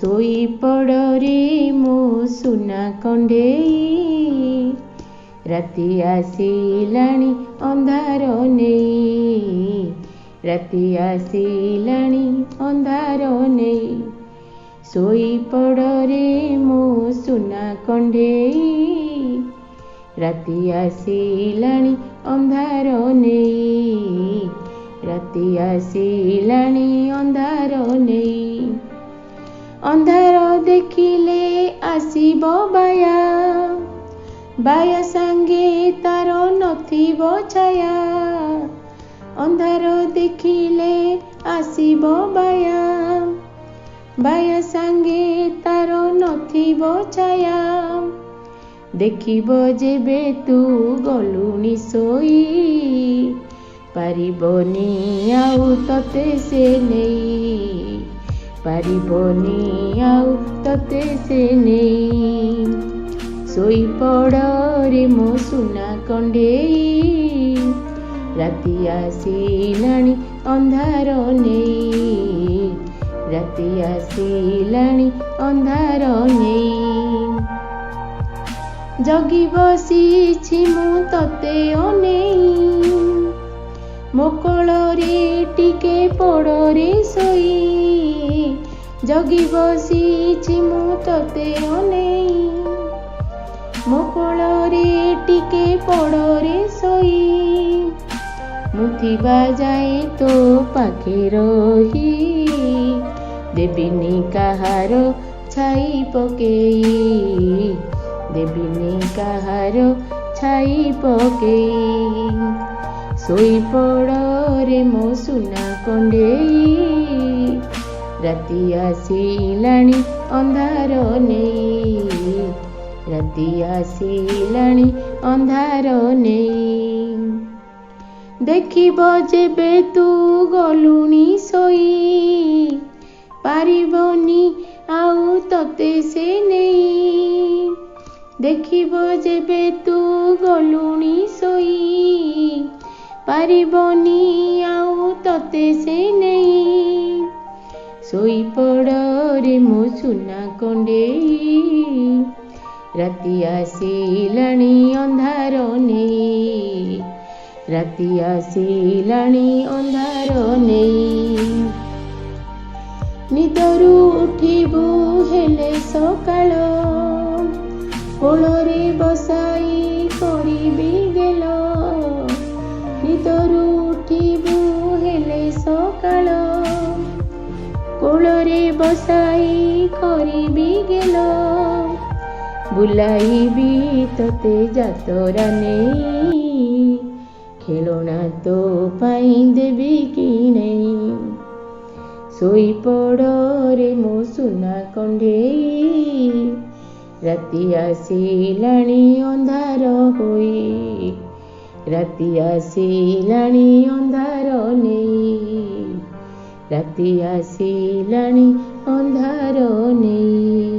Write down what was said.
ଶୋଇ ପଡ଼ରେ ମୋ ସୁନା କଣ୍ଢେଇ, ରାତି ଆସିଲାଣି ଅନ୍ଧାର ନେଇ, ରାତି ଆସିଲାଣି ଅନ୍ଧାର ନେଇ। ଶୋଇ ପଡ଼ରେ ମୋ ସୁନା କଣ୍ଢେଇ, ରାତି ଆସିଲାଣି ଅନ୍ଧାର ନେଇ, ରାତି ଆସିଲାଣି ଅନ୍ଧାର ନେଇ। ଅନ୍ଧାର ଦେଖିଲେ ଆସିବ ବାୟା, ବାୟା ସାଙ୍ଗେ ତାର ନଥିବ ଛାୟା। ଅନ୍ଧାର ଦେଖିଲେ ଆସିବ ବାୟା, ବାୟା ସାଙ୍ଗେ ତାର ନଥିବ ଛାୟା। ଦେଖିବ ଯେବେ ତୁ ଗଲୁଣି ଶୋଇ, ପାରିବନି ଆଉ ତତେ ସେ ନେଇ, ପାରିବନି ଆଉ ତତେ ସେ ନେଇ। ଶୋଇ ପଡ଼ରେ ମୋ ସୁନା କଣ୍ଢେଇ, ରାତି ଆସିଲାଣି ଅନ୍ଧାର ନେଇ, ରାତି ଆସିଲାଣି ଅନ୍ଧାର ନେଇ। ଜଗି ବସିଛି ମୁଁ ତତେ ଅନେଇ, ମୋ କୋଳରେ ଟିକେ ପଡ଼ରେ ଶୋଇ। ଜଗି ବସିଛି ମୁଁ ତତେ ଅନେଇ, ମୋ କୋଳରେ ଟିକେ ପଡ଼ରେ ଶୋଇ। ମୁଁ ଥିବା ଯାଏ ତୋ ପାଖେ ରହି, ଦେବିନି କାହାର ଛାଇ ପକେଇ, ଦେବିନି କାହାର ଛାଇ ପକେଇ। ଶୋଇ ପଡ଼ରେ ମୋ ସୁନା କଣ୍ଢେଇ, ରାତି ଆସିଲାଣି ଅନ୍ଧାର ନେଇ, ରାତି ଆସିଲାଣି ଅନ୍ଧାର ନେଇ। ଦେଖିବ ଯେବେ ତୁ ଗଲୁଣି ଶୋଇ, ପାରିବନି ଆଉ ତତେ ସେ ନେଇ। ଦେଖିବ ଯେବେ ତୁ ଗଲୁଣି ଶୋଇ, ପାରିବନି ଆଉ ତତେ ସେ ନେଇ। ଶୋଇ ପଡ଼ରେ ମୋ ସୁନା କଣ୍ଢେଇ, ରାତି ଆସିଲାଣି ଅନ୍ଧାର ନେଇ, ରାତି ଆସିଲାଣି ଅନ୍ଧାର ନେଇ। ନିଦରୁ ଉଠିବୁ ହେଲେ ସକାଳ, କୋଳରେ ବସାଇ କରିବି ଗେଲ। ନିଦରୁ ଉଠିବୁ ହେଲେ ସକାଳ, କୋଳରେ ବସାଇ କରିବି ଗେଲ। ବୁଲାଇବି ତତେ ଯାତରା ନେଇ, ଖେଳଣା ତୋ ପାଇଁ ଦେବି କିଣେଇ। ଶୋଇ ପଡ଼ରେ ମୋ ସୁନା କଣ୍ଢେଇ, ରାତି ଆସିଲାଣି ଅନ୍ଧାର ହୋଇ, ରାତି ଆସିଲାଣି ଅନ୍ଧାର ନେଇ, ରାତି ଆସିଲାଣି ଅନ୍ଧାର ନେଇ।